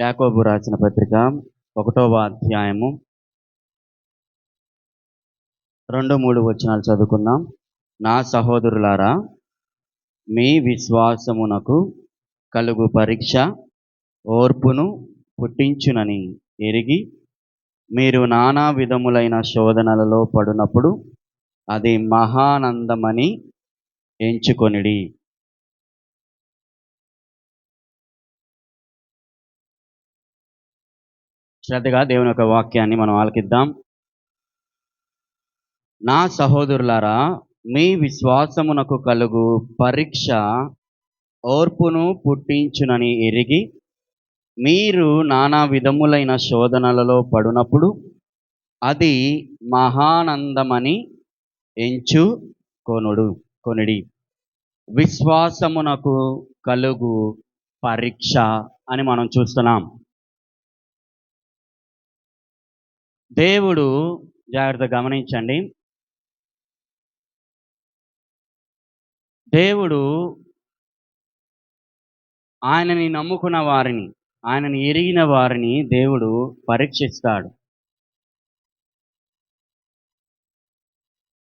యాకోబు రాసిన పత్రిక 1వ అధ్యాయము 2-3 వచనాలు చదువుకుందాం. నా సహోదరులారా, మీ విశ్వాసమునకు కలుగు పరీక్ష ఓర్పును పుట్టించునని ఎరిగి మీరు నానా విధములైన శోధనలలో పడినప్పుడు అది మహానందమని ఎంచుకొనిడి. శ్రద్ధగా దేవుని యొక్క వాక్యాన్ని మనం ఆలకిద్దాం. నా సహోదరులారా, మీ విశ్వాసమునకు కలుగు పరీక్ష ఓర్పును పుట్టించునని ఎరిగి మీరు నానా విధములైన శోధనలలో పడినప్పుడు అది మహానందమని ఎంచుకొనిడి. విశ్వాసమునకు కలుగు పరీక్ష అని మనం చూస్తున్నాం. దేవుడు, జాగ్రత్తగా గమనించండి, దేవుడు ఆయనని నమ్ముకున్న వారిని, ఆయనని ఎరిగిన వారిని దేవుడు పరీక్షిస్తాడు.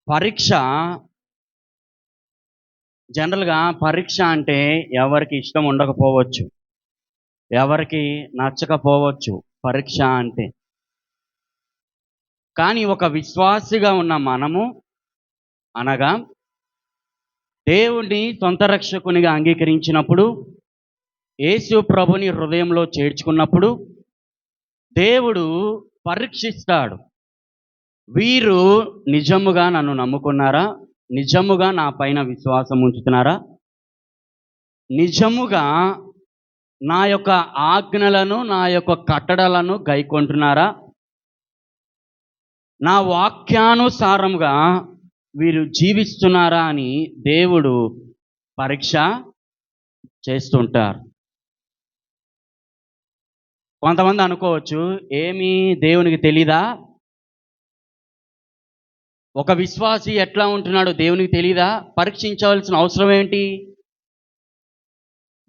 పరీక్ష జనరల్గా పరీక్ష అంటే ఎవరికి ఇష్టం ఉండకపోవచ్చు, ఎవరికి నచ్చకపోవచ్చు పరీక్ష అంటే. కానీ ఒక విశ్వాసిగా ఉన్న మనము, అనగా దేవుణ్ణి సొంత రక్షకునిగా అంగీకరించినప్పుడు, యేసు ప్రభుని హృదయంలో చేర్చుకున్నప్పుడు దేవుడు పరీక్షిస్తాడు. వీరు నిజముగా నన్ను నమ్ముకున్నారా? నిజముగా నా పైన విశ్వాసం ఉంచుతున్నారా? నిజముగా నా యొక్క ఆజ్ఞలను, నా యొక్క కట్టడలను గైకొంటున్నారా? నా వాక్యానుసారముగా వీరు జీవిస్తున్నారా అని దేవుడు పరీక్ష చేస్తుంటారు. కొంతమంది అనుకోవచ్చు, ఏమీ దేవునికి తెలీదా? ఒక విశ్వాసి ఎట్లా ఉంటున్నాడో దేవునికి తెలీదా? పరీక్షించవలసిన అవసరం ఏంటి?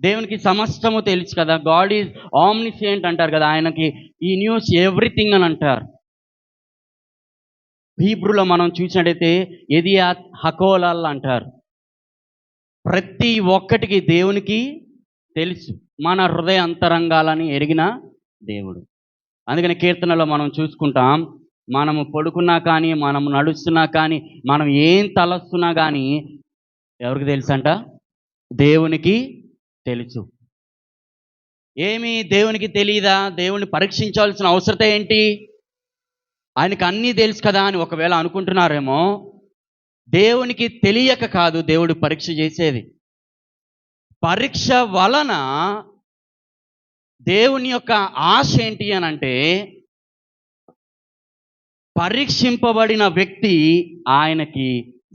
దేవునికి సమస్తము తెలుసు కదా. గాడ్ ఈజ్ ఆమ్నిసియంట్ అంటారు కదా, ఆయనకి ఈ న్యూస్ ఎవ్రీథింగ్ అని అంటారు. హీబ్రూలో మనం చూసినట్టయితే ఎదియాత్ హకోలాల్ అంటారు. ప్రతి ఒక్కటికి దేవునికి తెలుసు, మన హృదయ అంతరంగాలని ఎరిగిన దేవుడు. అందుకని కీర్తనలో మనం చూసుకుంటాం, మనము పడుకున్నా కానీ, మనము నడుస్తున్నా కానీ, మనం ఏం తలస్తున్నా కానీ ఎవరికి తెలుసు అంట? దేవునికి తెలుసు. ఏమీ దేవునికి తెలియదా? దేవుని పరీక్షించాల్సిన అవసరం ఏంటి? ఆయనకు అన్నీ తెలుసు కదా అని ఒకవేళ అనుకుంటున్నారేమో. దేవునికి తెలియక కాదు దేవుడు పరీక్ష చేసేది. పరీక్ష వలన దేవుని యొక్క ఆశ ఏంటి అని అంటే, పరీక్షింపబడిన వ్యక్తి ఆయనకి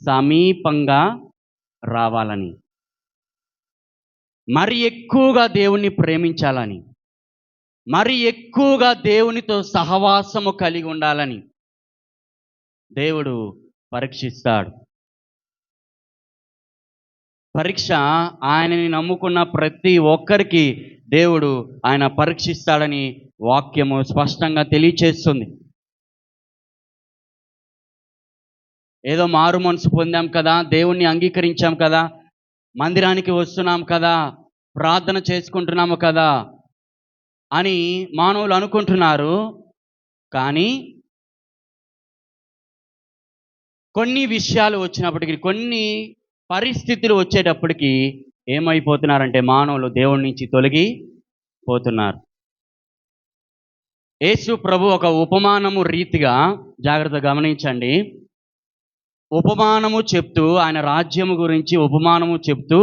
సమీపంగా రావాలని, మరి ఎక్కువగా దేవుణ్ణి ప్రేమించాలని, మరి ఎక్కువగా దేవునితో సహవాసము కలిగి ఉండాలని దేవుడు పరీక్షిస్తాడు. పరీక్ష ఆయనని నమ్ముకున్న ప్రతి ఒక్కరికి దేవుడు ఆయన పరీక్షిస్తాడని వాక్యము స్పష్టంగా తెలియచేస్తుంది. ఏదో మారు మనసు పొందాం కదా, దేవుణ్ణి అంగీకరించాం కదా, మందిరానికి వస్తున్నాం కదా, ప్రార్థన చేసుకుంటున్నాము కదా అని మానవులు అనుకుంటున్నారు. కానీ కొన్ని విషయాలు వచ్చినప్పటికీ, కొన్ని పరిస్థితులు వచ్చేటప్పటికి ఏమైపోతున్నారంటే మానవులు దేవుడి నుంచి తొలగిపోతున్నారు. యేసు ప్రభు ఒక ఉపమానము రీతిగా, జాగ్రత్తగా గమనించండి, ఉపమానము చెప్తూ, ఆయన రాజ్యము గురించి ఉపమానము చెప్తూ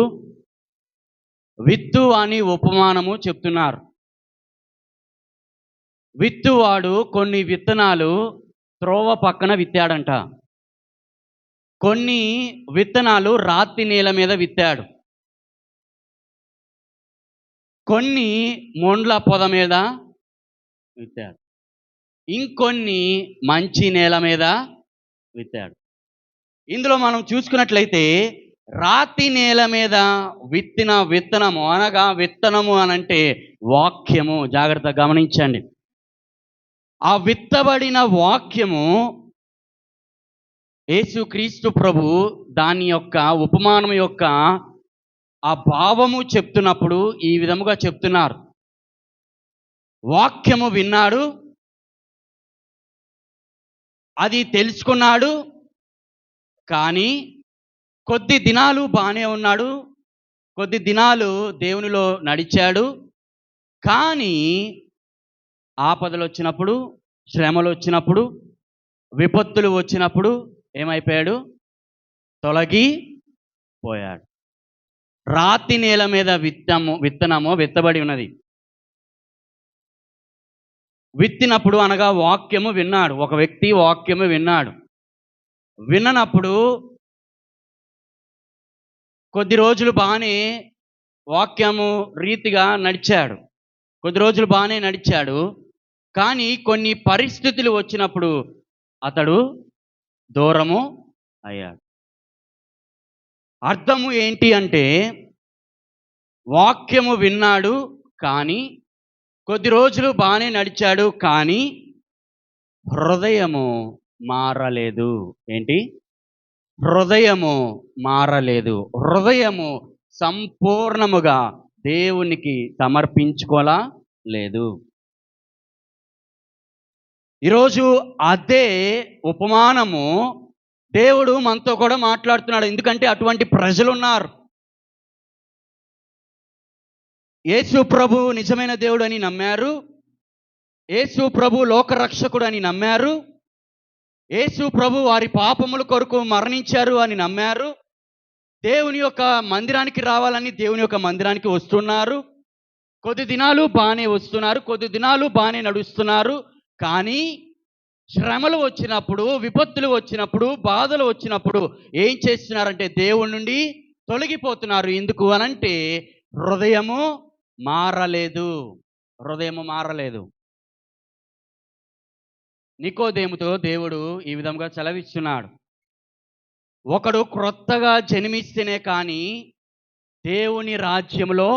విత్తు అని ఉపమానము చెప్తున్నారు. విత్తువాడు కొన్ని విత్తనాలు త్రోవ పక్కన విత్తాడంట. కొన్ని విత్తనాలు రాతి నేల మీద విత్తాడు. కొన్ని మొండ్ల పొద మీద విత్తాడు. ఇంకొన్ని మంచి నేల మీద విత్తాడు. ఇందులో మనం చూసుకున్నట్లయితే రాతి నేల మీద విత్తిన విత్తనము అనగా విత్తనము అనంటే వాక్యము. జాగ్రత్తగా గమనించండి. ఆ విత్తబడిన వాక్యము యేసుక్రీస్తు ప్రభు దాని యొక్క ఉపమానం యొక్క ఆ భావము చెప్తున్నప్పుడు ఈ విధముగా చెప్తున్నారు. వాక్యము విన్నాడు, అది తెలుసుకున్నాడు, కానీ కొద్ది దినాలు బానే ఉన్నాడు, కొద్ది దినాలు దేవునిలో నడిచాడు. కానీ ఆపదలొచ్చినప్పుడు, శ్రమలొచ్చినప్పుడు, విపత్తులు వచ్చినప్పుడు ఏమైపోయాడు? తొలగిపోయాడు. రాతి నేల మీద విత్తనము విత్తబడి ఉన్నది. విత్తినప్పుడు అనగా వాక్యము విన్నాడు. ఒక వ్యక్తి వాక్యము విన్నాడు. విన్ననప్పుడు కొద్ది రోజులు బాగానే వాక్యము రీతిగా నడిచాడు. కొద్ది రోజులు బాగానే నడిచాడు. కానీ కొన్ని పరిస్థితులు వచ్చినప్పుడు అతడు దూరము అయ్యాడు. అర్థము ఏంటి అంటే వాక్యము విన్నాడు, కానీ కొద్ది రోజులు బాగానే నడిచాడు, కానీ హృదయము మారలేదు. ఏంటి? హృదయము మారలేదు. హృదయము సంపూర్ణముగా దేవునికి సమర్పించుకోలా లేదు. ఈరోజు అదే ఉపమానము దేవుడు మనతో కూడా మాట్లాడుతున్నాడు. ఎందుకంటే అటువంటి ప్రజలు ఉన్నారు. యేసు ప్రభు నిజమైన దేవుడు అని నమ్మారు. యేసు ప్రభు లోకరక్షకుడు అని నమ్మారు. యేసు ప్రభు వారి పాపముల కొరకు మరణించారు అని నమ్మారు. దేవుని యొక్క మందిరానికి రావాలని దేవుని యొక్క మందిరానికి వస్తున్నారు. కొద్ది దినాలు బాగానే వస్తున్నారు, కొద్ది దినాలు బాగానే నడుస్తున్నారు. కానీ శ్రమలు వచ్చినప్పుడు, విపత్తులు వచ్చినప్పుడు, బాధలు వచ్చినప్పుడు ఏం చేస్తున్నారంటే దేవుడి నుండి తొలగిపోతున్నారు. ఎందుకు అనంటే హృదయము మారలేదు. హృదయము మారలేదు. నికోదేముతో దేవుడు ఈ విధంగా సెలవిస్తున్నాడు. ఒకడు క్రొత్తగా జన్మిస్తేనే కానీ దేవుని రాజ్యంలో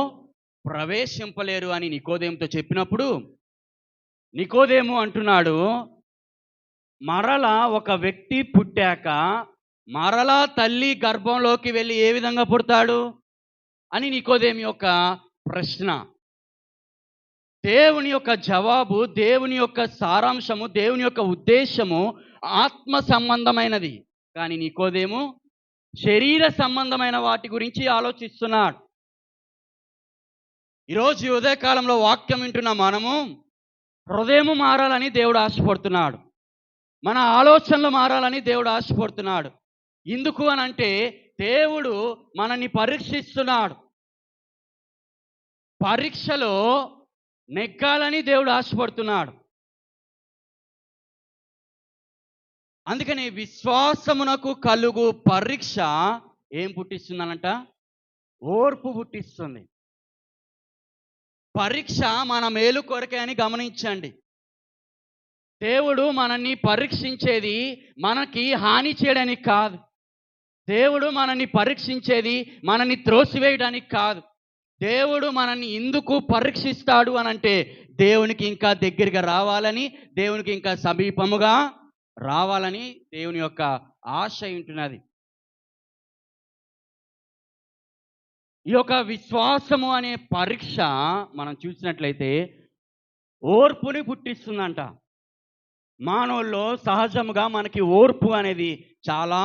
ప్రవేశింపలేరు అని నికోదేముతో చెప్పినప్పుడు నికోదేము అంటున్నాడు, మరలా ఒక వ్యక్తి పుట్టాక మరలా తల్లి గర్భంలోకి వెళ్ళి ఏ విధంగా పుడతాడు అని నికోదేము యొక్క ప్రశ్న. దేవుని యొక్క జవాబు, దేవుని యొక్క సారాంశము, దేవుని యొక్క ఉద్దేశము ఆత్మ సంబంధమైనది. కానీ నికోదేము శరీర సంబంధమైన వాటి గురించి ఆలోచిస్తున్నాడు. ఈరోజు ఉదయకాలంలో వాక్యం వింటున్న మనము హృదయము మారాలని దేవుడు ఆశపడుతున్నాడు. మన ఆలోచనలు మారాలని దేవుడు ఆశపడుతున్నాడు. ఎందుకు అనంటే దేవుడు మనల్ని పరీక్షిస్తున్నాడు. పరీక్షలో నెగ్గాలని దేవుడు ఆశపడుతున్నాడు. అందుకని విశ్వాసమునకు కలుగు పరీక్ష ఏం పుట్టిస్తుందనంట? ఓర్పు పుట్టిస్తుంది. పరీక్ష మన మేలు కొరకే అని గమనించండి. దేవుడు మనల్ని పరీక్షించేది మనకి హాని చేయడానికి కాదు. దేవుడు మనల్ని పరీక్షించేది మనల్ని త్రోసివేయడానికి కాదు. దేవుడు మనల్ని ఎందుకు పరీక్షిస్తాడు అనంటే దేవునికి ఇంకా దగ్గరగా రావాలని, దేవునికి ఇంకా సమీపముగా రావాలని దేవుని యొక్క ఆశ ఉంటున్నది. ఈ యొక్క విశ్వాసము అనే పరీక్ష మనం చూసినట్లయితే ఓర్పుని పుట్టిస్తుందంట. మానవుల్లో సహజముగా మనకి ఓర్పు అనేది చాలా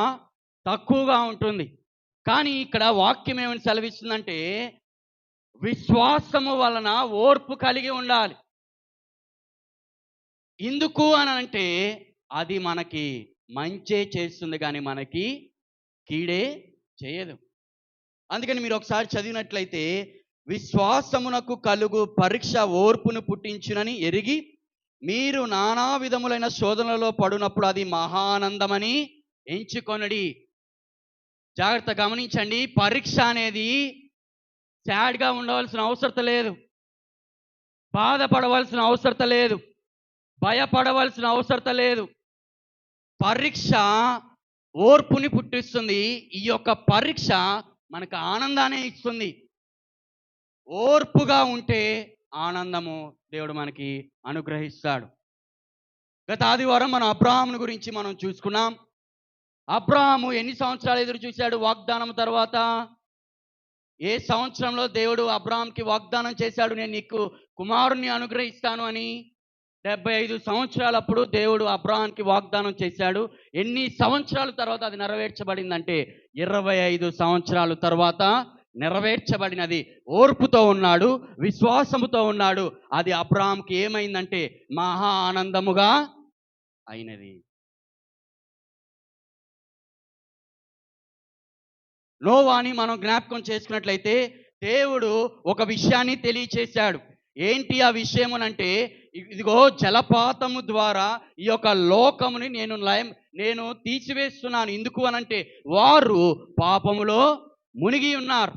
తక్కువగా ఉంటుంది. కానీ ఇక్కడ వాక్యం ఏమని సెలవిస్తుందంటే విశ్వాసము వలన ఓర్పు కలిగి ఉండాలి. ఎందుకు అని అంటే అది మనకి మంచే చేస్తుంది, కానీ మనకి కీడే చేయదు. అందుకని మీరు ఒకసారి చదివినట్లయితే విశ్వాసమునకు కలుగు పరీక్ష ఓర్పును పుట్టించునని ఎరిగి మీరు నానా విధములైన శోధనలలో పడినప్పుడు అది మహానందమని ఎంచుకొనడి. జాగ్రత్త గమనించండి. పరీక్ష అనేది సాడ్గా ఉండవలసిన అవసరం లేదు, బాధపడవలసిన అవసరం లేదు, భయపడవలసిన అవసరం లేదు. పరీక్ష ఓర్పుని పుట్టిస్తుంది. ఈ యొక్క పరీక్ష మనకు ఆనందాన్ని ఇస్తుంది. ఓర్పుగా ఉంటే ఆనందము దేవుడు మనకి అనుగ్రహిస్తాడు. గత ఆదివారం మనం అబ్రాహామును గురించి మనం చూసుకున్నాం. అబ్రాహాము ఎన్ని సంవత్సరాలు ఎదురు చూశాడు వాగ్దానం తర్వాత? ఏ సంవత్సరంలో దేవుడు అబ్రాహాంకి వాగ్దానం చేశాడు, నేను నీకు కుమారుణ్ణి అనుగ్రహిస్తాను అని? 75 సంవత్సరాలప్పుడు దేవుడు అబ్రాహాంకి వాగ్దానం చేశాడు. ఎన్ని సంవత్సరాల తర్వాత అది నెరవేర్చబడిందంటే 25 సంవత్సరాల తర్వాత నెరవేర్చబడినది. ఓర్పుతో ఉన్నాడు, విశ్వాసముతో ఉన్నాడు. అది అబ్రాహాంకి ఏమైందంటే మహా ఆనందముగా అయినది. నోవాని మనం జ్ఞాపకం చేసుకున్నట్లయితే దేవుడు ఒక విషయాన్ని తెలియచేశాడు. ఏంటి ఆ విషయమునంటే, ఇదిగో జలపాతము ద్వారా ఈ యొక్క లోకముని నేను తీసివేస్తున్నాను. ఎందుకు అనంటే వారు పాపములో మునిగి ఉన్నారు.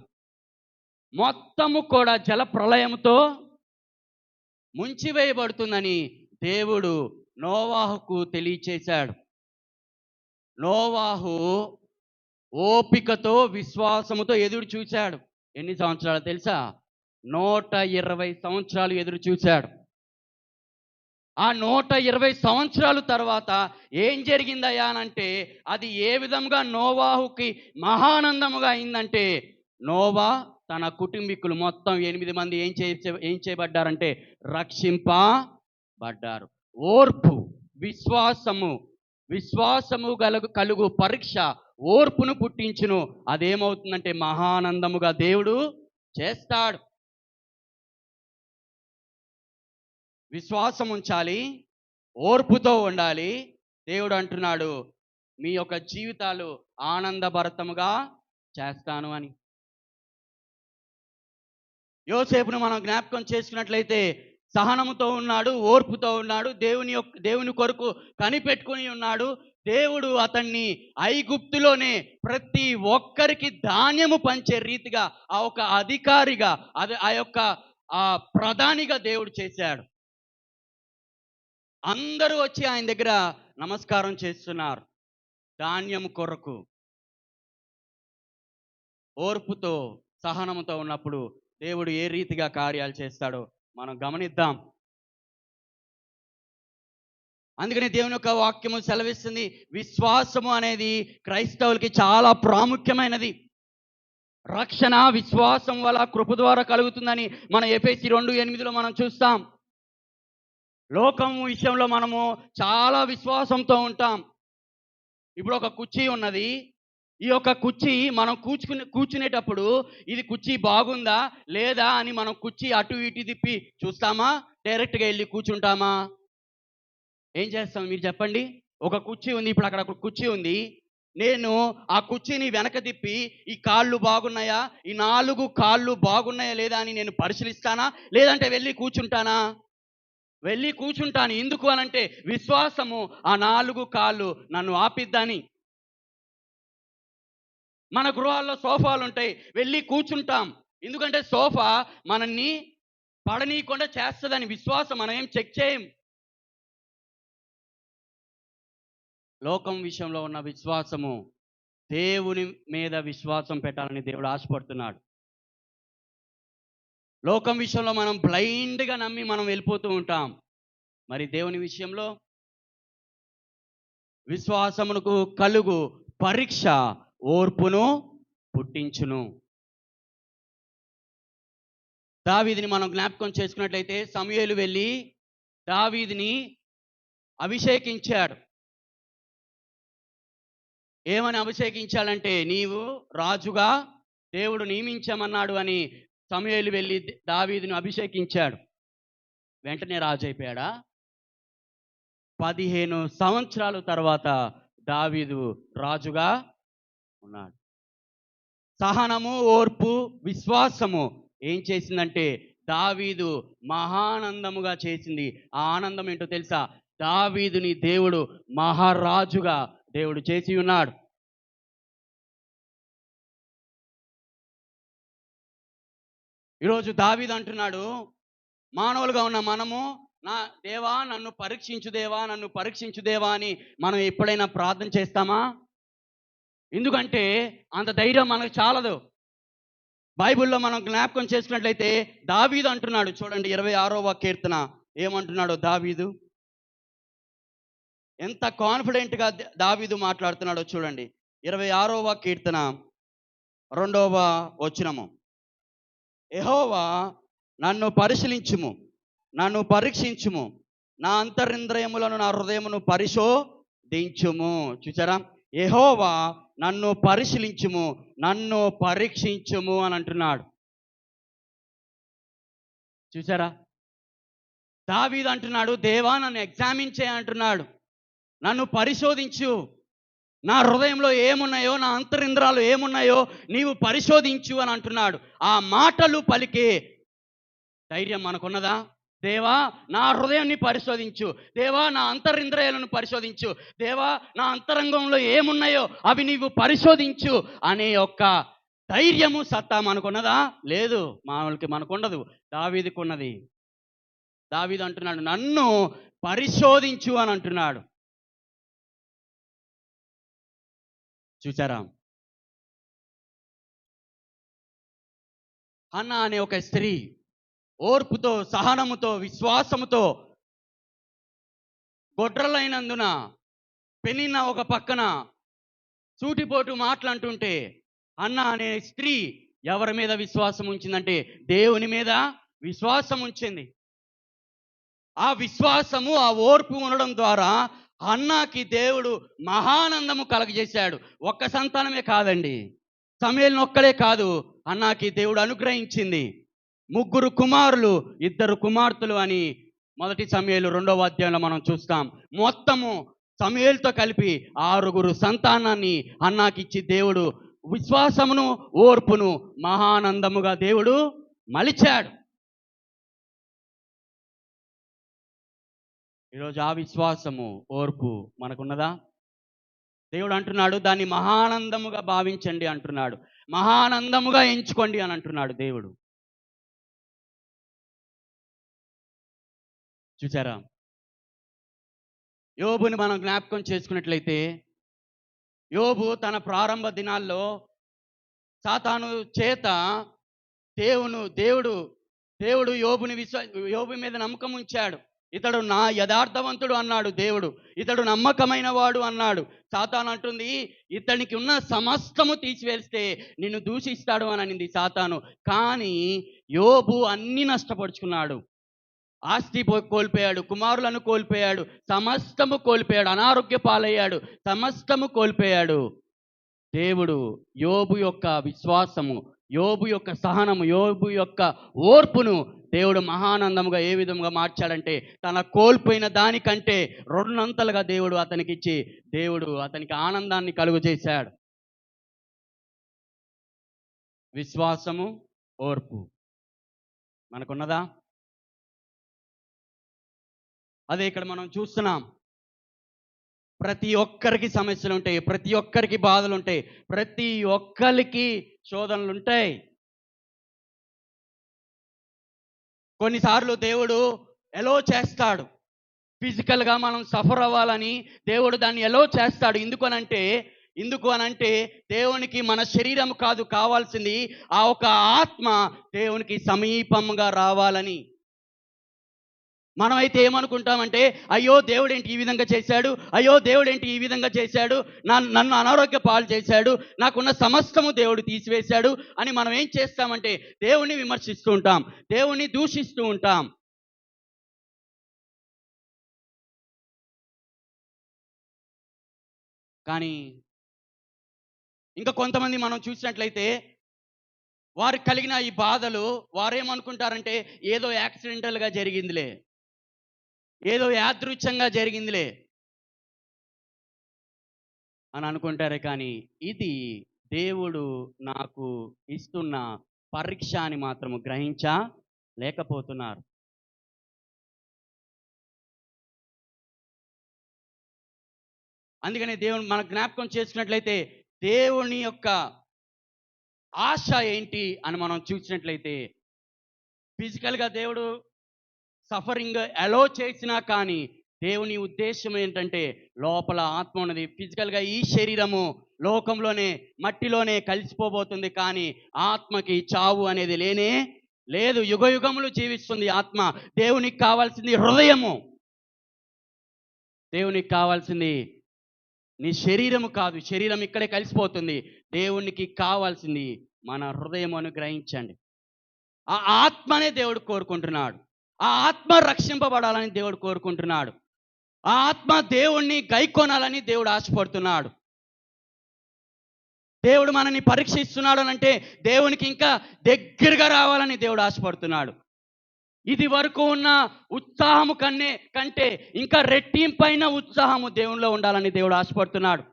మొత్తము కూడా జల ప్రళయముతో ముంచివేయబడుతుందని దేవుడు నోవాహుకు తెలియచేశాడు. నోవాహు ఓపికతో విశ్వాసముతో ఎదురు చూశాడు. ఎన్ని సంవత్సరాలు తెలుసా? 120 సంవత్సరాలు ఎదురు చూశాడు. ఆ 120 సంవత్సరాల తర్వాత ఏం జరిగిందయ్యా అనంటే, అది ఏ విధంగా నోవాహుకి మహానందముగా అయిందంటే, నోవా తన కుటుంబీకులు మొత్తం 8 మంది ఏం చేయబడ్డారంటే రక్షింపబడ్డారు. ఓర్పు, విశ్వాసము కలుగు పరీక్ష ఓర్పును పుట్టించును. అదేమవుతుందంటే మహానందముగా దేవుడు చేస్తాడు. విశ్వాసం ఉంచాలి, ఓర్పుతో ఉండాలి. దేవుడు అంటున్నాడు, మీ యొక్క జీవితాలు ఆనందభరితముగా చేస్తాను అని. యోసేపును మనం జ్ఞాపకం చేసుకున్నట్లయితే సహనముతో ఉన్నాడు, ఓర్పుతో ఉన్నాడు, దేవుని కొరకు కనిపెట్టుకుని ఉన్నాడు. దేవుడు అతన్ని ఐగుప్తులోనే ప్రతి ఒక్కరికి ధాన్యము పంచే రీతిగా ఆ ఒక అధికారిగా ఆ యొక్క ప్రధానిగా దేవుడు చేశాడు. అందరూ వచ్చి ఆయన దగ్గర నమస్కారం చేస్తున్నారు. ధాన్యం కొరకు ఓర్పుతో సహనముతో ఉన్నప్పుడు దేవుడు ఏ రీతిగా కార్యాలు చేస్తాడో మనం గమనిద్దాం. అందుకని దేవుని యొక్క వాక్యము సెలవిస్తుంది, విశ్వాసము అనేది క్రైస్తవులకి చాలా ప్రాముఖ్యమైనది. రక్షణ విశ్వాసం వల్ల కృప ద్వారా కలుగుతుందని మన ఎఫెసీ 2:8 మనం చూస్తాం. లోకం విషయంలో మనము చాలా విశ్వాసంతో ఉంటాం. ఇప్పుడు ఒక కుర్చీ ఉన్నది. ఈ యొక్క కుర్చీ మనం కూర్చునేటప్పుడు ఇది కుర్చీ బాగుందా లేదా అని మనం కుర్చీ అటు ఇటు తిప్పి చూస్తామా? డైరెక్ట్గా వెళ్ళి కూర్చుంటామా? ఏం చేస్తాం మీరు చెప్పండి? ఒక కుర్చీ ఉంది, ఇప్పుడు అక్కడ ఒక కుర్చీ ఉంది. నేను ఆ కుర్చీని వెనక తిప్పి ఈ కాళ్ళు బాగున్నాయా, ఈ 4 కాళ్ళు బాగున్నాయా లేదా అని నేను పరిశీలిస్తానా? లేదంటే వెళ్ళి కూర్చుంటానా? వెళ్ళి కూర్చుంటాను. ఎందుకు అనంటే విశ్వాసము ఆ 4 కాళ్ళు నన్ను ఆపిద్దని. మన గృహాల్లో సోఫాలు ఉంటాయి, వెళ్ళి కూర్చుంటాం. ఎందుకంటే సోఫా మనల్ని పడనీయకుండా చేస్తుందని విశ్వాసం. మనం ఏం చెక్ చేయం. లోకం విషయంలో ఉన్న విశ్వాసము, దేవుని మీద విశ్వాసం పెట్టాలని దేవుడు ఆశపడుతున్నాడు. లోకం విషయంలో మనం బ్లైండ్గా నమ్మి మనం వెళ్ళిపోతూ ఉంటాం. మరి దేవుని విషయంలో విశ్వాసమునకు కలుగు పరీక్ష ఓర్పును పుట్టించును. దావీదుని మనం జ్ఞాపకం చేసుకున్నట్లయితే సమూయేలు వెళ్ళి దావీదుని అభిషేకించాడు. ఏమని అభిషేకించాడంటే, నీవు రాజుగా దేవుడు నియమించమన్నాడు అని సమూయేలు వెళ్ళి దావీదుని అభిషేకించాడు. వెంటనే రాజు అయిపోయాడా? 15 సంవత్సరాల తర్వాత దావీదు రాజుగా ఉన్నాడు. సహనము, ఓర్పు, విశ్వాసము ఏం చేసిందంటే దావీదు మహానందముగా చేసింది. ఆ ఆనందం ఏంటో తెలుసా? దావీదుని దేవుడు మహారాజుగా దేవుడు చేసి ఉన్నాడు. ఈరోజు దావీదు అంటున్నాడు, మానవులుగా ఉన్న మనము దేవా నన్ను పరీక్షించు దేవా అని మనం ఎప్పుడైనా ప్రార్థన చేస్తామా? ఎందుకంటే అంత ధైర్యం మనకు చాలదు. బైబిల్లో మనం జ్ఞాపకం చేసుకున్నట్లయితే దావీదు అంటున్నాడు చూడండి, 26వ కీర్తన ఏమంటున్నాడో దావీదు. ఎంత కాన్ఫిడెంట్గా దావీదు మాట్లాడుతున్నాడో చూడండి. 26వ కీర్తన 2వ వచనము. యెహోవా నన్ను పరిశీలించుము, నన్ను పరీక్షించుము, నా అంతరింద్రియములను నా హృదయమును పరిశోధించుము. చూసారా, యెహోవా నన్ను పరిశీలించుము, నన్ను పరీక్షించుము అని అంటున్నాడు. చూసారా, దావీదు అంటున్నాడు, దేవా నన్ను ఎగ్జామిన్ చేయ అంటున్నాడు, నన్ను పరిశోధించు, నా హృదయంలో ఏమున్నాయో, నా అంతరింద్రాలు ఏమున్నాయో నీవు పరిశోధించు అని అంటున్నాడు. ఆ మాటలు పలికే ధైర్యం మనకున్నదా? దేవా నా హృదయాన్ని పరిశోధించు, దేవా నా అంతరింద్రియాలను పరిశోధించు, దేవా నా అంతరంగంలో ఏమున్నాయో అవి నీవు పరిశోధించు అనే యొక్క ధైర్యము సత్తా మనకున్నదా? లేదు, మనకుండదు. దావీదుకు ఉన్నది. దావీదు అంటున్నాడు, నన్ను పరిశోధించు అని అంటున్నాడు. చూసారా, హన్నా అనే ఒక స్త్రీ ఓర్పుతో, సహనముతో, విశ్వాసముతో గొడ్రలైనందున పెనిన్న ఒక పక్కన సూటిపోటు మాటలంటుంటే, హన్నా అనే స్త్రీ ఎవరి మీద విశ్వాసం ఉంచిందంటే దేవుని మీద విశ్వాసం ఉంచింది. ఆ విశ్వాసము, ఆ ఓర్పు ఉండడం ద్వారా హన్నాకి దేవుడు మహానందము కలగజేశాడు. ఒక్క సంతానమే కాదండి, సమూయేలును ఒక్కడే కాదు, హన్నాకి దేవుడు అనుగ్రహించింది 3 కుమారులు 2 కుమార్తెలు అని 1 సమూయేలు 2వ అధ్యాయంలో మనం చూస్తాం. మొత్తము సమూయేలుతో కలిపి 6 సంతానాన్ని హన్నాకిచ్చి దేవుడు విశ్వాసమును, ఓర్పును మహానందముగా దేవుడు మలిచాడు. ఈరోజు ఆ విశ్వాసము, ఓర్పు మనకున్నదా? దేవుడు అంటున్నాడు, దాన్ని మహానందముగా భావించండి అంటున్నాడు, మహానందముగా ఎంచుకోండి అని అంటున్నాడు దేవుడు. చూసారా, యోబుని మనం జ్ఞాపకం చేసుకున్నట్లయితే, యోబు తన ప్రారంభ దినాల్లో సాతాను చేత దేవుడు యోబు మీద నమ్మకం ఉంచాడు. ఇతడు నా యథార్థవంతుడు అన్నాడు దేవుడు, ఇతడు నమ్మకమైన వాడు అన్నాడు. సాతాను అంటుంది, ఇతనికి ఉన్న సమస్తము తీసివేస్తే నిన్ను దూషిస్తాడు అని అనింది సాతాను. కానీ యోబు అన్ని నష్టపరుచుకున్నాడు. ఆస్తి కోల్పోయాడు, కుమారులను కోల్పోయాడు, సమస్తము కోల్పోయాడు, అనారోగ్య పాలయ్యాడు, సమస్తము కోల్పోయాడు. దేవుడు యోబు యొక్క విశ్వాసము, యోబు యొక్క సహనము, యోబు యొక్క ఓర్పును దేవుడు మహానందముగా ఏ విధంగా మార్చాడంటే, తన కోల్పోయిన దానికంటే 2 దేవుడు అతనికిచ్చి దేవుడు అతనికి ఆనందాన్ని కలుగు చేశాడు. విశ్వాసము, ఓర్పు మనకున్నదా? అదే ఇక్కడ మనం చూస్తున్నాం. ప్రతి ఒక్కరికి సమస్యలు ఉంటాయి, ప్రతి ఒక్కరికి బాధలు ఉంటాయి, ప్రతి ఒక్కరికి శోధనలు ఉంటాయి. కొన్నిసార్లు దేవుడు ఎలో చేస్తాడు, ఫిజికల్గా మనం సఫర్ అవ్వాలని దేవుడు దాన్ని ఎలో చేస్తాడు. ఎందుకు అనంటే దేవునికి మన శరీరం కాదు కావాల్సింది, ఆ ఒక ఆత్మ దేవునికి సమీపంగా రావాలని. మనమైతే ఏమనుకుంటామంటే, అయ్యో దేవుడేంటి ఈ విధంగా చేశాడు, అయ్యో దేవుడేంటి ఈ విధంగా చేశాడు, నన్ను అనారోగ్య పాలు చేశాడు, నాకున్న సమస్తము దేవుడు తీసివేశాడు అని మనం ఏం చేస్తామంటే దేవుణ్ణి విమర్శిస్తూ ఉంటాం, దేవుణ్ణి దూషిస్తూ ఉంటాం. కానీ ఇంకా కొంతమంది మనం చూసినట్లయితే వారికి కలిగిన ఈ బాధలు వారేమనుకుంటారంటే ఏదో యాక్సిడెంటల్గా జరిగిందిలే, ఏదో యాదృచ్ఛంగా జరిగిందిలే అని అనుకుంటారే. కానీ ఇది దేవుడు నాకు ఇస్తున్న పరీక్ష అని మాత్రము గ్రహించలేకపోతున్నారు. అందుకనే దేవుని మన జ్ఞాపకం చేసుకున్నట్లయితే దేవుని యొక్క ఆశ ఏంటి అని మనం చూసినట్లయితే, ఫిజికల్గా దేవుడు సఫరింగ్ అలో చేసినా కానీ దేవుని ఉద్దేశం ఏంటంటే లోపల ఆత్మ ఉన్నది. ఫిజికల్గా ఈ శరీరము లోకంలోనే మట్టిలోనే కలిసిపోబోతుంది. కానీ ఆత్మకి చావు అనేది లేనే లేదు. యుగ యుగములు జీవిస్తుంది ఆత్మ. దేవునికి కావాల్సింది హృదయము. దేవునికి కావాల్సింది నీ శరీరము కాదు. శరీరం ఇక్కడే కలిసిపోతుంది. దేవునికి కావాల్సింది మన హృదయం అని గ్రహించండి. ఆ ఆత్మనే దేవుడు కోరుకుంటున్నాడు. ఆ ఆత్మ రక్షింపబడాలని దేవుడు కోరుకుంటున్నాడు. ఆ ఆత్మ దేవుణ్ణి గైకొనాలని దేవుడు ఆశపడుతున్నాడు. దేవుడు మనల్ని పరీక్షిస్తున్నాడు అంటే దేవునికి ఇంకా దగ్గరగా రావాలని దేవుడు ఆశపడుతున్నాడు. ఇది వరకు ఉన్న ఉత్సాహము కంటే ఇంకా రెట్టింపైన ఉత్సాహము దేవునిలో ఉండాలని దేవుడు ఆశపడుతున్నాడు.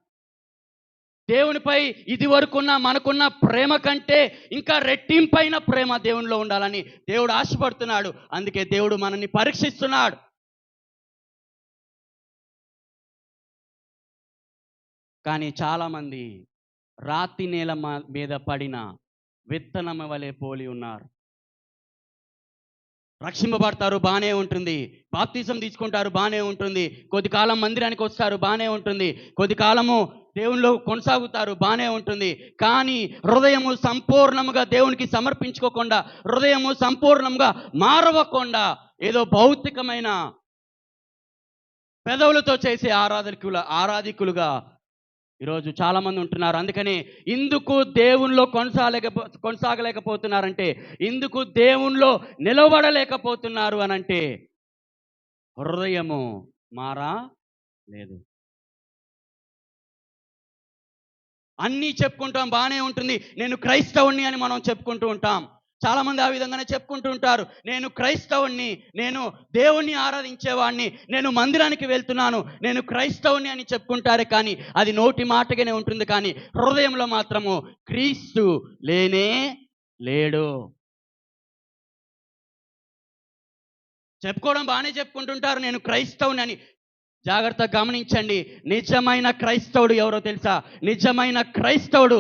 దేవునిపై ఇది వరకున్న మనకున్న ప్రేమ కంటే ఇంకా రెట్టింపైన ప్రేమ దేవునిలో ఉండాలని దేవుడు ఆశపడుతున్నాడు. అందుకే దేవుడు మనల్ని పరీక్షిస్తున్నాడు. కానీ చాలామంది రాతి నేల మీద పడిన విత్తనం వలె పోలి ఉన్నారు. రక్షింపబడతారు, బాగానే ఉంటుంది. బాప్తిజం తీసుకుంటారు, బాగానే ఉంటుంది. కొద్ది కాలం మందిరానికి వస్తారు, బాగానే ఉంటుంది. కొద్ది కాలము దేవునిలో కొనసాగుతారు, బాగానే ఉంటుంది. కానీ హృదయము సంపూర్ణముగా దేవునికి సమర్పించుకోకుండా, హృదయము సంపూర్ణంగా మారవకుండా ఏదో భౌతికమైన పెదవులతో చేసే ఆరాధికులుగా ఈరోజు చాలామంది ఉంటున్నారు. అందుకని ఇందుకు దేవునిలో కొనసాగలేకపోతున్నారంటే, ఇందుకు దేవునిలో నిలబడలేకపోతున్నారు అనంటే హృదయము మారా లేదు. అన్నీ చెప్పుకుంటాం, బాగానే ఉంటుంది. నేను క్రైస్తవుణ్ణి అని మనం చెప్పుకుంటూ ఉంటాం. చాలామంది ఆ విధంగానే చెప్పుకుంటూ ఉంటారు. నేను క్రైస్తవుణ్ణి, నేను దేవుణ్ణి ఆరాధించేవాడిని, నేను మందిరానికి వెళ్తున్నాను, నేను క్రైస్తవుణ్ణి అని చెప్పుకుంటారే. కానీ అది నోటి మాటగానే ఉంటుంది. కానీ హృదయంలో మాత్రము క్రీస్తు లేనే లేడు. చెప్పుకోవడం బాగానే చెప్పుకుంటుంటారు, నేను క్రైస్తవుని అని. జాగ్రత్తగా గమనించండి. నిజమైన క్రైస్తవుడు ఎవరో తెలుసా? నిజమైన క్రైస్తవుడు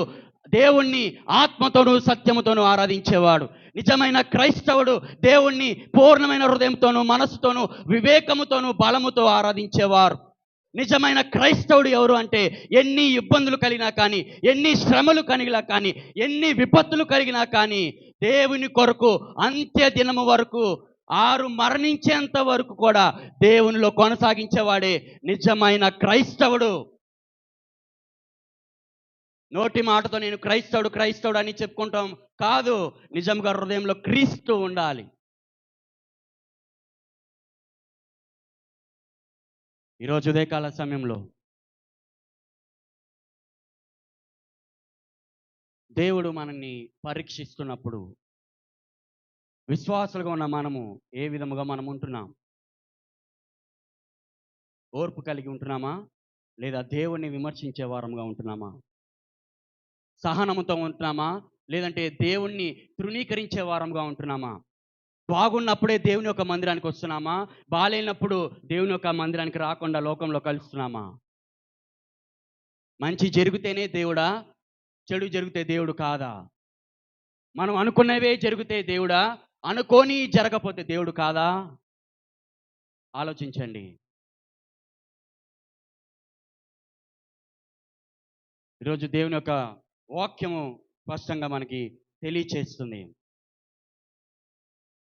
దేవుణ్ణి ఆత్మతోనూ సత్యముతోనూ ఆరాధించేవాడు. నిజమైన క్రైస్తవుడు దేవుణ్ణి పూర్ణమైన హృదయంతోనూ మనసుతోనూ వివేకముతోనూ బలముతో ఆరాధించేవారు. నిజమైన క్రైస్తవుడు ఎవరు అంటే, ఎన్ని ఇబ్బందులు కలిగినా కానీ, ఎన్ని శ్రమలు కలిగినా కానీ, ఎన్ని విపత్తులు కలిగినా కానీ దేవుని కొరకు అంత్య దినము వరకు మరణించేంత వరకు కూడా దేవునిలో కొనసాగించేవాడే నిజమైన క్రైస్తవుడు. నోటి మాటతో నేను క్రైస్తవుడు అని చెప్పుకుంటాం కాదు. నిజంగా హృదయంలో క్రీస్తు ఉండాలి. ఈరోజు ఉదయకాల సమయంలో దేవుడు మనల్ని పరీక్షిస్తున్నప్పుడు విశ్వాసులుగా ఉన్న మనము ఏ విధముగా మనం ఉంటున్నాం? ఓర్పు కలిగి ఉంటున్నామా? లేదా దేవుణ్ణి విమర్శించే వారంగా ఉంటున్నామా? సహనముతో ఉంటున్నామా? లేదంటే దేవుణ్ణి తృణీకరించే వారంగా ఉంటున్నామా? బాగున్నప్పుడే దేవుని యొక్క మందిరానికి వస్తున్నామా? బాలేనప్పుడు దేవుని యొక్క మందిరానికి రాకుండా లోకంలో కలుస్తున్నామా? మంచి జరిగితేనే దేవుడా? చెడు జరిగితే దేవుడు కాదా? మనం అనుకున్నవే జరిగితే దేవుడా? అనుకోని జరగకపోతే దేవుడు కాదా? ఆలోచించండి. ఈరోజు దేవుని యొక్క వాక్యము స్పష్టంగా మనకి తెలియచేస్తుంది.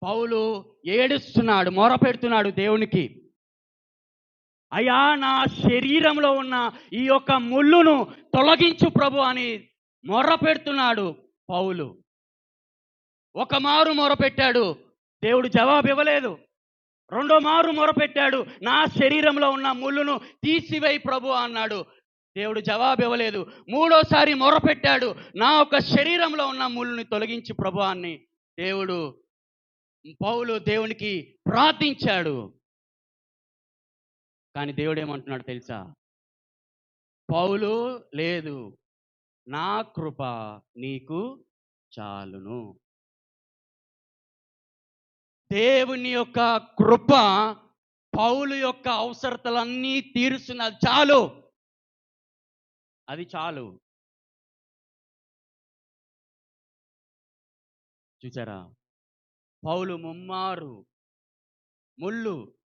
పౌలు ఏడుస్తున్నాడు, మొరపెడుతున్నాడు దేవునికి. అయ్యా, నా శరీరంలో ఉన్న ఈ యొక్క ముళ్ళును తొలగించు ప్రభు అని మొరపెడుతున్నాడు పౌలు. ఒక మారు మొరపెట్టాడు, దేవుడు జవాబు ఇవ్వలేదు. రెండో మారు మొరపెట్టాడు, నా శరీరంలో ఉన్న ముళ్ళును తీసివేయి ప్రభు అన్నాడు. దేవుడు జవాబు ఇవ్వలేదు. మూడోసారి మొరపెట్టాడు, నా యొక్క శరీరంలో ఉన్న ముళ్ళుని తొలగించి ప్రభు అని పౌలు దేవునికి ప్రార్థించాడు. కానీ దేవుడు ఏమంటున్నాడు తెలుసా? పౌలు లేదు, నా కృప నీకు చాలును. దేవుని యొక్క కృప పౌలు యొక్క అవసరతలన్నీ తీరుస్తుంది. అది చాలు, అది చాలు. చూసారా? పౌలు ముమ్మారు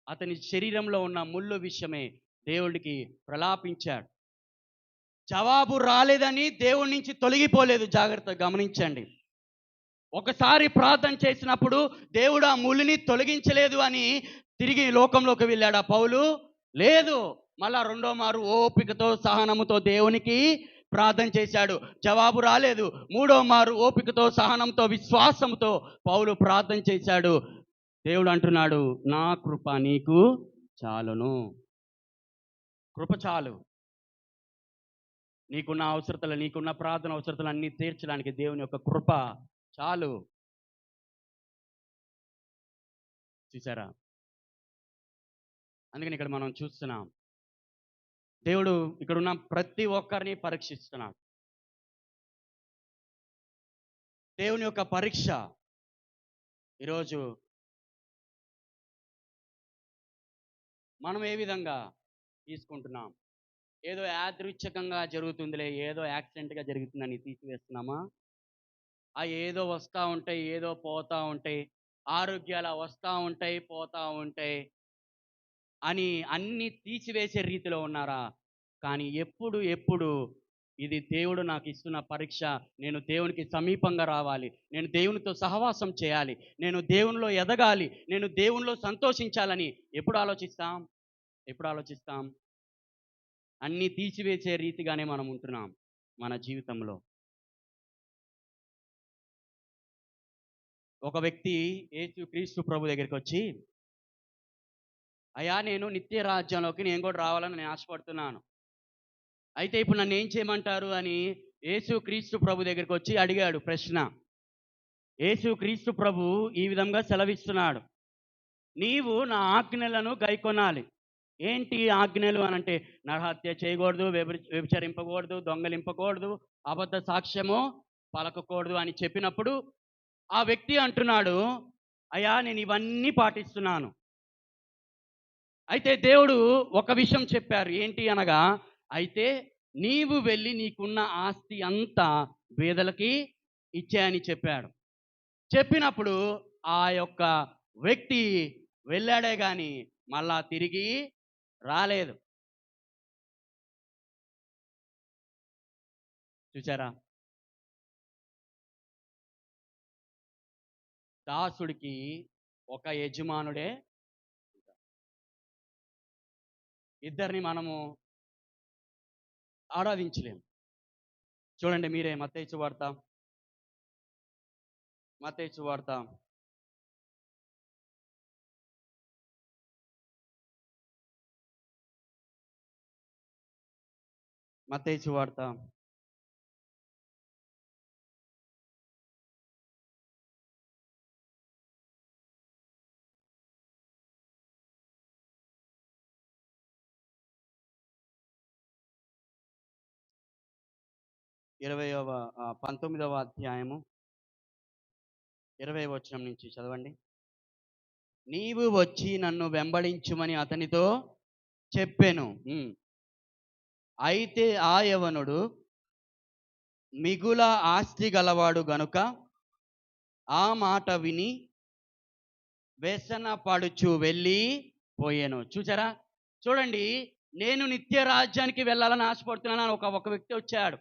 అతని శరీరంలో ఉన్న ముళ్ళు విషయమే దేవుడికి ప్రలాపించాడు. జవాబు రాలేదని దేవుడి నుంచి తొలగిపోలేదు. జాగ్రత్తగా గమనించండి. ఒకసారి ప్రార్థన చేసినప్పుడు దేవుడు ఆ ములిని తొలగించలేదు అని తిరిగి లోకంలోకి వెళ్ళాడు ఆ పౌలు? లేదు. మళ్ళా రెండో మారు ఓపికతో సహనముతో దేవునికి ప్రార్థన చేశాడు. జవాబు రాలేదు. మూడో మారు ఓపికతో సహనంతో విశ్వాసంతో పౌలు ప్రార్థన చేశాడు. దేవుడు అంటున్నాడు, నా కృప నీకు చాలును. కృప చాలు. నీకున్న అవసరతలు, నీకున్న ప్రార్థన అవసరతలు అన్నీ తీర్చడానికి దేవుని యొక్క కృప చాలు. చూసారా? అందుకని ఇక్కడ మనం చూస్తున్నాం, దేవుడు ఇక్కడున్న ప్రతి ఒక్కరిని పరీక్షిస్తున్నాడు. దేవుని యొక్క పరీక్ష ఈరోజు మనం ఏ విధంగా తీసుకుంటున్నాం? ఏదో యాదృచ్ఛికంగా జరుగుతుందిలే, ఏదో యాక్సిడెంట్గా జరుగుతుందని తీసివేస్తున్నామా? ఆ ఏదో వస్తూ ఉంటాయి, ఏదో పోతూ ఉంటాయి, ఆరోగ్యాలు వస్తూ ఉంటాయి, పోతూ ఉంటాయి అని అన్నీ తీసివేసే రీతిలో ఉన్నారా? కానీ ఎప్పుడు ఇది దేవుడు నాకు ఇస్తున్న పరీక్ష, నేను దేవునికి సమీపంగా రావాలి, నేను దేవునితో సహవాసం చేయాలి, నేను దేవునిలో ఎదగాలి, నేను దేవునిలో సంతోషించాలని ఎప్పుడు ఆలోచిస్తాం? ఎప్పుడు ఆలోచిస్తాం? అన్నీ తీసివేసే రీతిగానే మనం ఉంటున్నాం మన జీవితంలో. ఒక వ్యక్తి యేసుక్రీస్తు ప్రభు దగ్గరికి వచ్చి, అయ్యా నేను నిత్య రాజ్యంలోకి నేను కూడా రావాలని నేను ఆశపడుతున్నాను, అయితే ఇప్పుడు నన్ను ఏం చేయమంటారు అని యేసుక్రీస్తు ప్రభు దగ్గరికి వచ్చి అడిగాడు ప్రశ్న. యేసుక్రీస్తు ప్రభు ఈ విధంగా సెలవిస్తున్నాడు, నీవు నా ఆజ్ఞలను గైకొనాలి. ఏంటి ఆజ్ఞలు అని అంటే, నరహత్య చేయకూడదు, వ్యభిచరింపకూడదు, దొంగలింపకూడదు, అబద్ధ సాక్ష్యము పలకకూడదు అని చెప్పినప్పుడు ఆ వ్యక్తి అంటున్నాడు, అయ్యా నేను ఇవన్నీ పాటిస్తున్నాను. అయితే దేవుడు ఒక విషయం చెప్పారు. ఏంటి అనగా, అయితే నీవు వెళ్ళి నీకున్న ఆస్తి అంతా పేదలకి ఇచ్చేయని చెప్పాడు. చెప్పినప్పుడు ఆ యొక్క వ్యక్తి వెళ్ళాడే కానీ మళ్ళా తిరిగి రాలేదు. చూసారా? దాసుడికి ఒక యజమానుడే, ఇద్దరిని మనము ఆరాధించలేము. చూడండి మీరే మత్తయి సువార్త, మత్తయి సువార్త 19వ అధ్యాయము 20వ వచనం నుంచి చదవండి. నీవు వచ్చి నన్ను వెంబడించుమని అతనితో చెప్పెను. అయితే ఆ యవనుడు మిగుల ఆస్తి గలవాడు గనుక ఆ మాట విని వ్యసన పడుచు వెళ్ళి పోయాను. చూసారా? చూడండి, నేను నిత్య రాజ్యానికి వెళ్ళాలని ఆశపడుతున్నాను ఒక వ్యక్తి వచ్చాడు.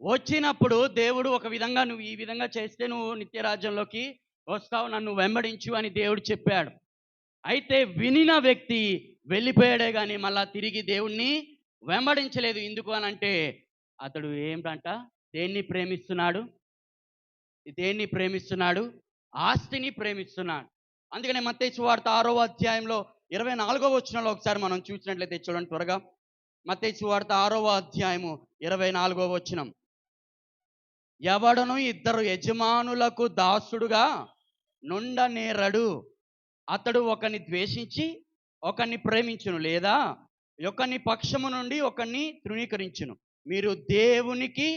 వచ్చినప్పుడు దేవుడు ఒక విధంగా, నువ్వు ఈ విధంగా చేస్తే నువ్వు నిత్య రాజ్యంలోకి వస్తావు, నన్ను వెంబడించు అని దేవుడు చెప్పాడు. అయితే వినిన వ్యక్తి వెళ్ళిపోయాడే కానీ మళ్ళా తిరిగి దేవుణ్ణి వెంబడించలేదు. ఎందుకు అని అంటే, అతడు ఏంటంట, దేన్ని ప్రేమిస్తున్నాడు? దేన్ని ప్రేమిస్తున్నాడు? ఆస్తిని ప్రేమిస్తున్నాడు. అందుకనే మత్తయి సువార్త 6వ అధ్యాయంలో 24వ వచనంలో ఒకసారి మనం చూసినట్లయితే చూడండి త్వరగా. మత్తయి సువార్త 6వ అధ్యాయము 24వ వచనం. ఎవడను ఇద్దరు యజమానులకు దాసుడుగా నుండనేరడు. అతడు ఒకని ద్వేషించి ఒకరిని ప్రేమించును, లేదా ఒకని పక్షము నుండి ఒకరిని తృణీకరించును. మీరు దేవునికి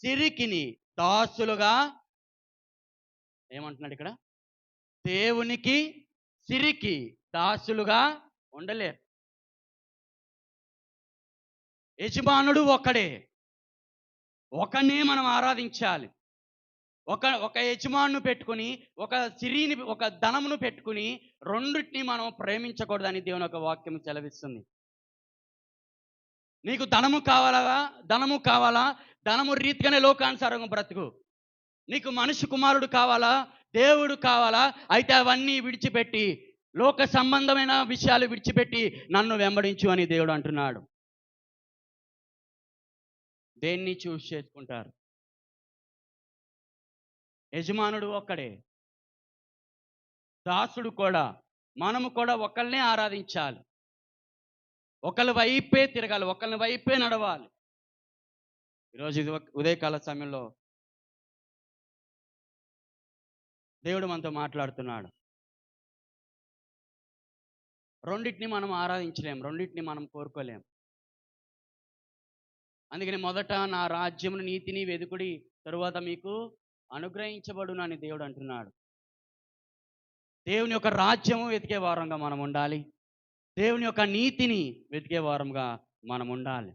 సిరికిని దాసులుగా, ఏమంటున్నాడు ఇక్కడ? దేవునికి సిరికి దాసులుగా ఉండలేరు. యజమానుడు ఒక్కడే, ఒకనే మనం ఆరాధించాలి. ఒక యజమానును పెట్టుకుని, ఒక సిరిని, ఒక ధనమును పెట్టుకుని రెండింటిని మనం ప్రేమించకూడదని దేవుని ఒక వాక్యం సెలవిస్తుంది. నీకు ధనము కావాలా? ధనము కావాలా? ధనము రీతిగానే లోకానుసారంగా బ్రతుకు. నీకు మనిషి కుమారుడు కావాలా? దేవుడు కావాలా? అయితే అవన్నీ విడిచిపెట్టి, లోక సంబంధమైన విషయాలు విడిచిపెట్టి నన్ను వెంబడించు అని దేవుడు అంటున్నాడు. దేన్ని చూస్ చేసుకుంటారు? యజమానుడు ఒక్కడే, దాసుడు కూడా. మనము కూడా ఒకళ్ళనే ఆరాధించాలి. ఒకళ్ళ వైపే తిరగాలి. ఒకళ్ళ వైపే నడవాలి. ఈరోజు ఇది ఉదయకాల సమయంలో దేవుడు మనతో మాట్లాడుతున్నాడు. రెండిటిని మనం ఆరాధించలేం. రెండిటిని మనం కోరుకోలేం. అందుకని మొదట నా రాజ్యమును నీతిని వెదుకుడి, తరువాత మీకు అనుగ్రహించబడును అని దేవుడు అంటున్నాడు. దేవుని యొక్క రాజ్యము వెతికే వారంగా మనం ఉండాలి. దేవుని యొక్క నీతిని వెతికే వారంగా మనం ఉండాలి.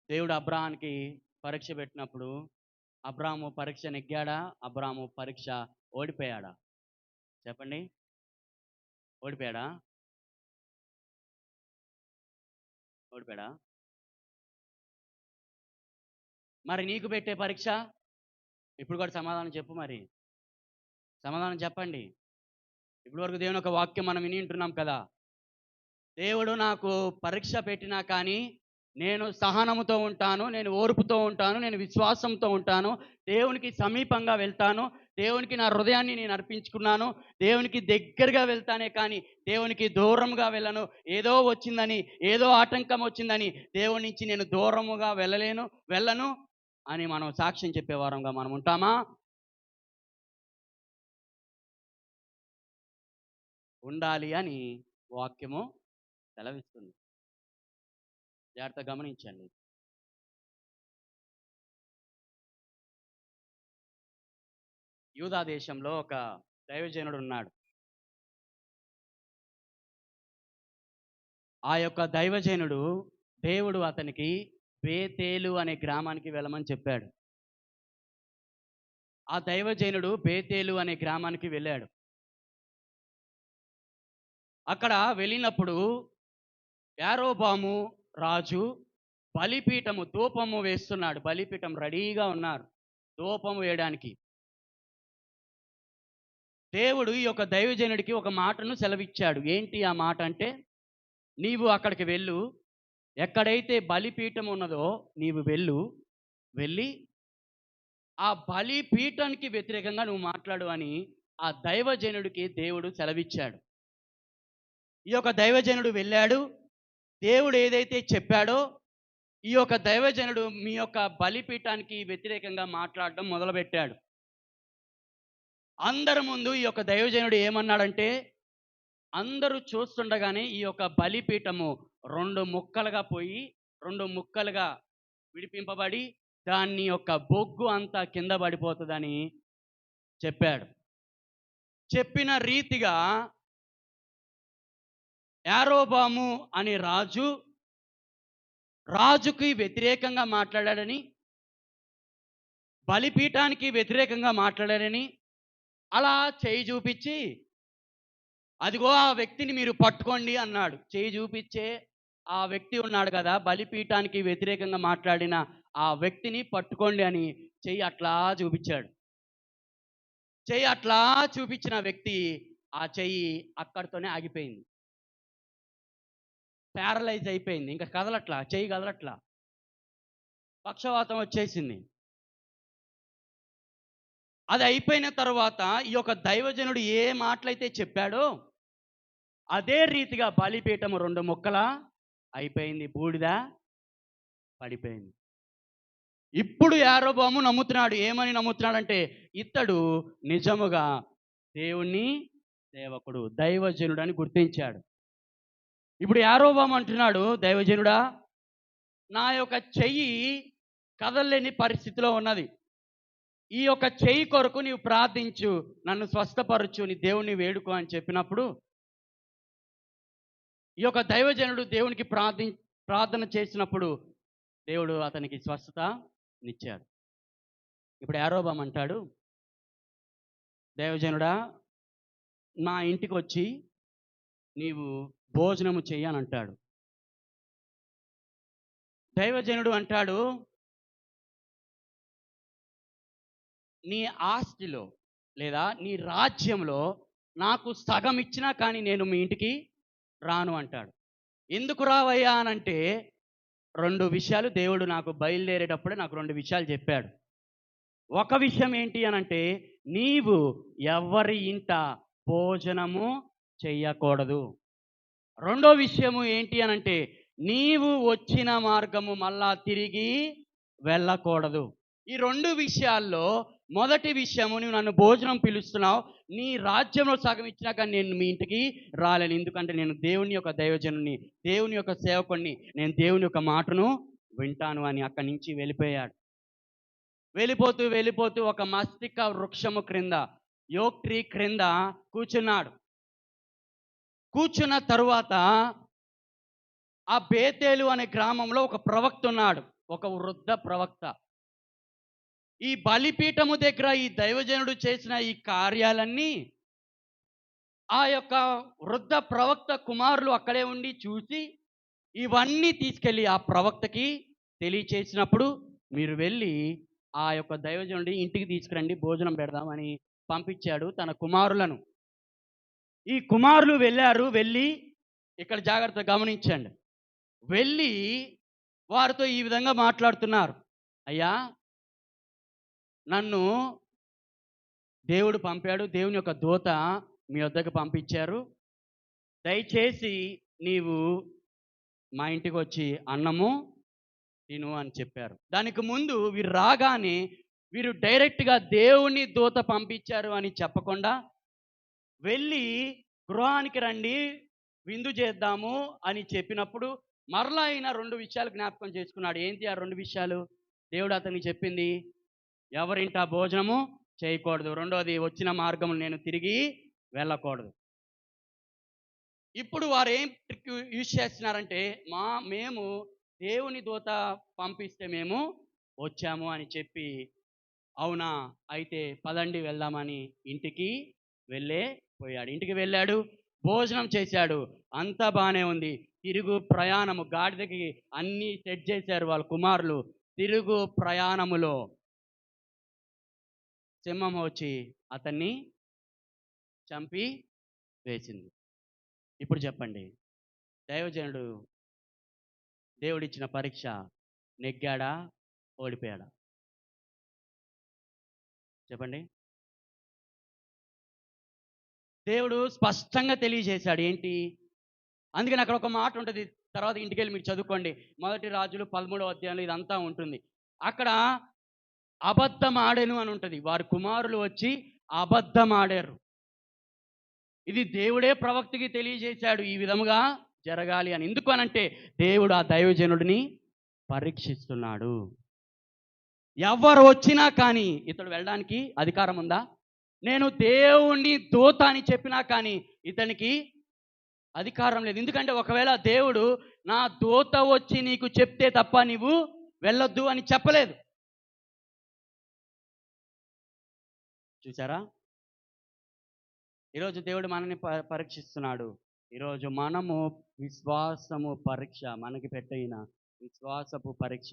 దేవుడు అబ్రాహానికి పరీక్ష పెట్టినప్పుడు అబ్రాహాము పరీక్ష నెగ్గాడా? అబ్రాహాము పరీక్ష ఓడిపోయాడా? చెప్పండి. ఓడిపోయాడా? ఓడిపోయాడా? మరి నీకు పెట్టే పరీక్ష ఇప్పుడు కూడా సమాధానం చెప్పు. మరి సమాధానం చెప్పండి. ఇప్పటి వరకు దేవుని ఒక వాక్యం మనం విని ఉంటున్నాం కదా. దేవుడు నాకు పరీక్ష పెట్టినా కానీ నేను సహనముతో ఉంటాను, నేను ఓర్పుతో ఉంటాను, నేను విశ్వాసంతో ఉంటాను, దేవునికి సమీపంగా వెళ్తాను, దేవునికి నా హృదయాన్ని నేను అర్పించుకున్నాను, దేవునికి దగ్గరగా వెళ్తానే కానీ దేవునికి దూరంగా వెళ్ళను. ఏదో వచ్చిందని, ఏదో ఆటంకం వచ్చిందని దేవుని నుంచి నేను దూరముగా వెళ్ళను అని మనం సాక్ష్యం చెప్పే వారంగా మనం ఉంటామా? ఉండాలి అని వాక్యము సెలవిస్తుంది. జాగ్రత్తగా గమనించండి. యూదా దేశంలో ఒక దైవజనుడు ఉన్నాడు. ఆ యొక్క దైవజనుడు, దేవుడు అతనికి బేతేలు అనే గ్రామానికి వెళ్ళమని చెప్పాడు. ఆ దైవజనుడు బేతేలు అనే గ్రామానికి వెళ్ళాడు. అక్కడ వెళ్ళినప్పుడు యారోబాము రాజు బలిపీఠము ధూపము వేస్తున్నాడు. బలిపీఠం రెడీగా ఉన్నారు ధూపము వేయడానికి. దేవుడు ఈ యొక్క దైవజనుడికి ఒక మాటను సెలవిచ్చాడు. ఏంటి ఆ మాట అంటే, నీవు అక్కడికి వెళ్ళు, ఎక్కడైతే బలిపీఠం ఉన్నదో నీవు వెళ్ళి ఆ బలిపీఠానికి వ్యతిరేకంగా నువ్వు మాట్లాడు అని ఆ దైవజనుడికి దేవుడు సెలవిచ్చాడు. ఈ యొక్క దైవజనుడు వెళ్ళాడు. దేవుడు ఏదైతే చెప్పాడో ఈ యొక్క దైవజనుడు మీ యొక్క బలిపీఠానికి వ్యతిరేకంగా మాట్లాడడం మొదలుపెట్టాడు. అందరి ముందు ఈ యొక్క దైవజనుడు ఏమన్నాడంటే, అందరూ చూస్తుండగానే ఈ యొక్క బలిపీఠము 2 ముక్కలుగా పోయి 2 ముక్కలుగా విడిపింపబడి దాన్ని యొక్క బొగ్గు అంతా కింద పడిపోతుందని చెప్పాడు. చెప్పిన రీతిగా యారోబాము అనే రాజుకి వ్యతిరేకంగా మాట్లాడాడని, బలిపీఠానికి వ్యతిరేకంగా మాట్లాడాడని అలా చేయి చూపించి, అదిగో ఆ వ్యక్తిని మీరు పట్టుకోండి అన్నాడు. చేయి చూపించే ఆ వ్యక్తి ఉన్నాడు కదా, బలిపీఠానికి వ్యతిరేకంగా మాట్లాడిన ఆ వ్యక్తిని పట్టుకోండి అని చెయ్యి అట్లా చూపించాడు. చెయ్యి అట్లా చూపించిన వ్యక్తి ఆ చెయ్యి అక్కడితోనే ఆగిపోయింది. ప్యారలైజ్ అయిపోయింది. ఇంకా కదలట్లా, చెయ్యి కదలట్లా. పక్షవాతం వచ్చేసింది. అది అయిపోయిన తర్వాత ఈ యొక్క దైవజనుడు ఏ మాటలైతే చెప్పాడో అదే రీతిగా బలిపీఠము 2 ముక్కల అయిపోయింది. బూడిద పడిపోయింది. ఇప్పుడు యారోబాము నమ్ముతున్నాడు. ఏమని నమ్ముతున్నాడంటే, ఇతడు నిజముగా దేవుని సేవకుడు, దైవజనుడు అని గుర్తించాడు. ఇప్పుడు యారోబాము అంటున్నాడు, దైవజనుడా, నా యొక్క చెయ్యి కదలలేని పరిస్థితిలో ఉన్నది. ఈ యొక్క చెయ్యి కొరకు నీవు ప్రార్థించు, నన్ను స్వస్థపరచు, నీ దేవుణ్ణి వేడుకో అని చెప్పినప్పుడు ఈ యొక్క దైవజనుడు దేవునికి ప్రార్థన చేసినప్పుడు దేవుడు అతనికి స్వస్థతనిచ్చాడు. ఇప్పుడు యారోబాము అంటాడు, దైవజనుడా, నా ఇంటికి వచ్చి నీవు భోజనము చెయ్యి అని అంటాడు. దైవజనుడు అంటాడు, నీ ఆస్తిలో లేదా నీ రాజ్యంలో నాకు సగం ఇచ్చినా కానీ నేను మీ ఇంటికి రాను అంటాడు. ఎందుకు రావయ్యా అనంటే 2 విషయాలు దేవుడు నాకు బయలుదేరేటప్పుడే నాకు 2 విషయాలు చెప్పాడు. ఒక విషయం ఏంటి అనంటే, నీవు ఎవ్వరి ఇంట భోజనము చెయ్యకూడదు. రెండో విషయము ఏంటి అనంటే, నీవు వచ్చిన మార్గము మళ్ళా తిరిగి వెళ్ళకూడదు. ఈ 2 విషయాల్లో మొదటి విషయము, నువ్వు నన్ను భోజనం పిలుస్తున్నావు, నీ రాజ్యంలో సగం ఇచ్చినా కానీ నేను మీ ఇంటికి రాలేను. ఎందుకంటే నేను దేవుని యొక్క దైవజనుడిని, దేవుని యొక్క సేవకుడిని, నేను దేవుని యొక్క మాటను వింటాను అని అక్కడి నుంచి వెళ్ళిపోయాడు. వెళ్ళిపోతూ వెళ్ళిపోతూ ఒక మస్తిక వృక్షము క్రింద, యోక్ ట్రీ క్రింద కూర్చున్నాడు. కూర్చున్న తరువాత ఆ బేతేలు అనే గ్రామంలో ఒక ప్రవక్త ఉన్నాడు, ఒక వృద్ధ ప్రవక్త. ఈ బలిపీఠము దగ్గర ఈ దైవజనుడు చేసిన ఈ కార్యాలన్నీ ఆ యొక్క వృద్ధ ప్రవక్త కుమారులు అక్కడే ఉండి చూసి ఇవన్నీ తీసుకెళ్ళి ఆ ప్రవక్తకి తెలియచేసినప్పుడు, మీరు వెళ్ళి ఆ యొక్క దైవజనుడి ఇంటికి తీసుకురండి, భోజనం పెడదామని పంపించాడు తన కుమారులను. ఈ కుమారులు వెళ్ళారు. వెళ్ళి, ఇక్కడ జాగ్రత్తగా గమనించండి, వెళ్ళి వారితో ఈ విధంగా మాట్లాడుతున్నారు. అయ్యా, నన్ను దేవుడు పంపాడు, దేవుని యొక్క దూత మీ వద్దకు పంపించారు. దయచేసి నీవు మా ఇంటికి వచ్చి అన్నము తిను అని చెప్పారు. దానికి ముందు వీరు రాగానే వీరు డైరెక్ట్గా దేవుని దూత పంపించారు అని చెప్పకుండా, వెళ్ళి గృహానికి రండి, విందు చేద్దాము అని చెప్పినప్పుడు మరలా ఆయన 2 విషయాలు జ్ఞాపకం చేసుకున్నాడు. ఏంటి ఆ 2 విషయాలు? దేవుడు అతనికి చెప్పింది, ఎవరింట భోజనము చేయకూడదు, రెండోది వచ్చిన మార్గం నేను తిరిగి వెళ్ళకూడదు. ఇప్పుడు వారు ఏం ట్రిక్ యూజ్ చేస్తున్నారంటే, మేము దేవుని దూత పంపిస్తే మేము వచ్చాము అని చెప్పి, అవునా అయితే పదండి వెళ్దామని ఇంటికి పోయాడు. ఇంటికి వెళ్ళాడు, భోజనం చేశాడు, అంతా బాగానే ఉంది. తిరుగు ప్రయాణము, గాడిదకి అన్నీ సెట్ చేశారు వాళ్ళ కుమారులు. తిరుగు ప్రయాణములో సింహం వచ్చి అతన్ని చంపి వేసింది. ఇప్పుడు చెప్పండి, దైవజనుడు దేవుడిచ్చిన పరీక్ష నెగ్గాడా, ఓడిపోయాడా? చెప్పండి. దేవుడు స్పష్టంగా తెలియజేశాడు. ఏంటి? అందుకని అక్కడ ఒక మాట ఉంటుంది, తర్వాత ఇంటికెళ్ళి మీరు చదువుకోండి. 1 రాజులు 13వ అధ్యాయంలో ఇదంతా ఉంటుంది. అక్కడ అబద్ధం ఆడెను అని ఉంటుంది. వారి కుమారులు వచ్చి అబద్ధం ఆడారు. ఇది దేవుడే ప్రవక్తకి తెలియజేశాడు, ఈ విధముగా జరగాలి అని. ఎందుకు అనంటే, దేవుడు ఆ దైవజనుడిని పరీక్షిస్తున్నాడు. ఎవరు వచ్చినా కానీ ఇతడు వెళ్ళడానికి అధికారం ఉందా? నేను దేవుణ్ణి దూత అని చెప్పినా కానీ ఇతనికి అధికారం లేదు. ఎందుకంటే ఒకవేళ దేవుడు నా దూత వచ్చి నీకు చెప్తే తప్ప నీవు వెళ్ళొద్దు అని చెప్పలేదు. చూసారా? ఈరోజు దేవుడు మనల్ని పరీక్షిస్తున్నాడు. ఈరోజు మనము విశ్వాసము పరీక్ష, మనకి పెట్టిన విశ్వాసపు పరీక్ష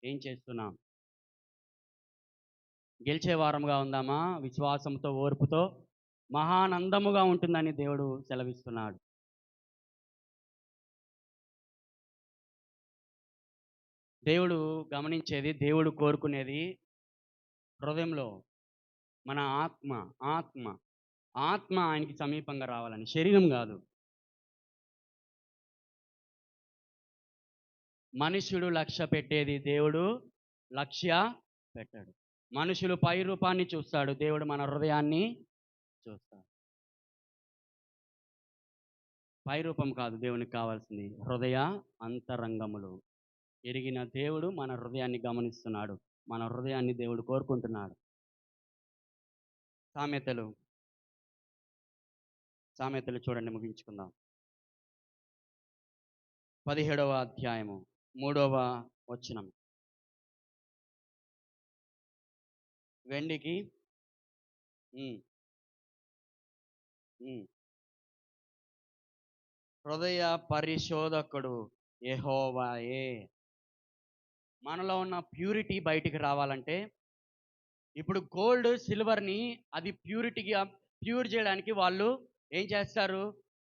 ఏం చేస్తున్నాం? గెలిచే వారముగా ఉందామా? విశ్వాసంతో, ఓర్పుతో మహానందముగా ఉంటుందని దేవుడు సెలవిస్తున్నాడు. దేవుడు గమనించేది, దేవుడు కోరుకునేది హృదయంలో మన ఆత్మ ఆత్మ ఆత్మ ఆయనకి సమీపంగా రావాలని, శరీరం కాదు. మనుషుడు లక్ష్య పెట్టేది దేవుడు లక్ష్య పెట్టాడు. మనుషులు పై రూపాన్ని చూస్తాడు, దేవుడు మన హృదయాన్ని చూస్తాడు. పై రూపం కాదు దేవునికి కావాల్సింది, హృదయ అంతరంగములు ఎరిగిన దేవుడు మన హృదయాన్ని గమనిస్తున్నాడు, మన హృదయాన్ని దేవుడు కోరుకుంటున్నాడు. సామెతలు చూడండి, ముగించుకుందాం. 17వ అధ్యాయము 3వ వచనం. వెండికి హృదయ పరిశోధకుడు యెహోవాయే. మనలో ఉన్న ప్యూరిటీ బయటికి రావాలంటే, ఇప్పుడు గోల్డ్ సిల్వర్ని అది ప్యూర్ చేయడానికి వాళ్ళు ఏం చేస్తారు?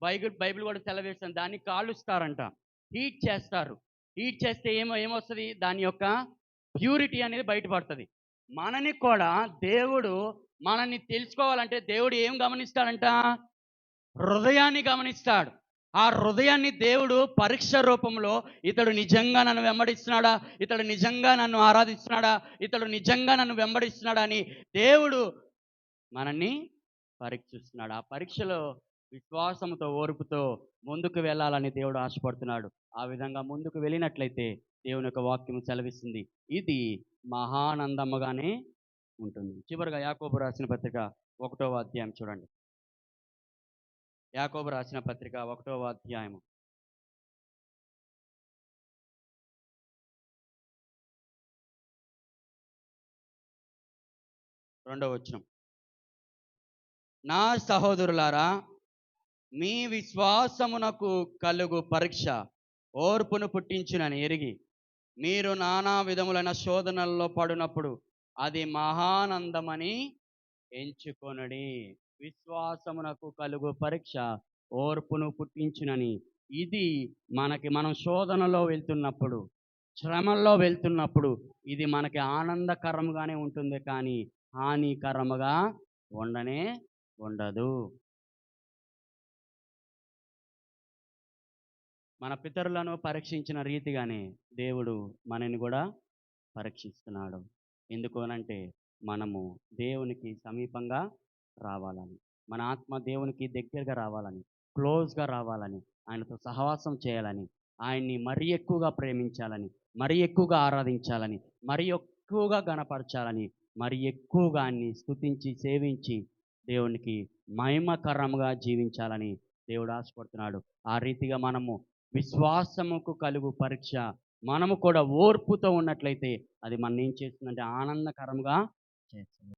బైబిల్ కూడా సెలవిస్తుంది, దాన్ని కాలుస్తారంట, హీట్ చేస్తారు. హీట్ చేస్తే ఏమొస్తుంది? దాని యొక్క ప్యూరిటీ అనేది బయటపడుతుంది. మనని కూడా దేవుడు, మనల్ని తెలుసుకోవాలంటే దేవుడు ఏం గమనిస్తాడంట? హృదయాన్ని గమనిస్తాడు. ఆ హృదయాన్ని దేవుడు పరీక్ష రూపంలో, ఇతడు నిజంగా నన్ను వెంబడిస్తున్నాడా, ఇతడు నిజంగా నన్ను ఆరాధిస్తున్నాడా, ఇతడు నిజంగా నన్ను వెంబడిస్తున్నాడా అని దేవుడు మనల్ని పరీక్షిస్తున్నాడు. ఆ పరీక్షలో విశ్వాసంతో, ఓర్పుతో ముందుకు వెళ్ళాలని దేవుడు ఆశపడుతున్నాడు. ఆ విధంగా ముందుకు వెళ్ళినట్లయితే దేవుని యొక్క వాక్యం సెలవిస్తుంది, ఇది మహానందముగానే ఉంటుంది. చివరిగా యాకోబు రాసిన పత్రిక 1వ అధ్యాయం చూడండి. యాకోబు రాసిన పత్రిక 1వ అధ్యాయము 2వ వచనం. నా సహోదరులారా, మీ విశ్వాసమునకు కలుగు పరీక్ష ఓర్పును పుట్టించునని ఎరిగి, మీరు నానా విధములైన శోధనల్లో పడినప్పుడు అది మహానందమని ఎంచుకొనుడి. విశ్వాసమునకు కలుగు పరీక్ష ఓర్పును పుట్టించునని, ఇది మనం శోధనలో వెళ్తున్నప్పుడు, శ్రమల్లో వెళ్తున్నప్పుడు ఇది మనకి ఆనందకరంగానే ఉంటుంది, కానీ హానికరముగా ఉండనే ఉండదు. మన పితరులను పరీక్షించిన రీతిగానే దేవుడు మనని కూడా పరీక్షిస్తున్నాడు. ఎందుకు అనంటే, మనము దేవునికి సమీపంగా రావాలని, మన ఆత్మ దేవునికి దగ్గరగా రావాలని, క్లోజ్గా రావాలని, ఆయనతో సహవాసం చేయాలని, ఆయన్ని మరీ ఎక్కువగా ప్రేమించాలని, మరీ ఎక్కువగా ఆరాధించాలని, మరీ ఎక్కువగా గణపరచాలని, మరీ ఎక్కువగా ఆయన్ని స్తుతించి సేవించి దేవునికి మహిమకరంగా జీవించాలని దేవుడు ఆశపడుతున్నాడు. ఆ రీతిగా మనము విశ్వాసముకు కలుగు పరీక్ష మనము కూడా ఓర్పుతో ఉన్నట్లయితే అది మనం ఏం చేస్తుందంటే ఆనందకరంగా చేస్తుంది.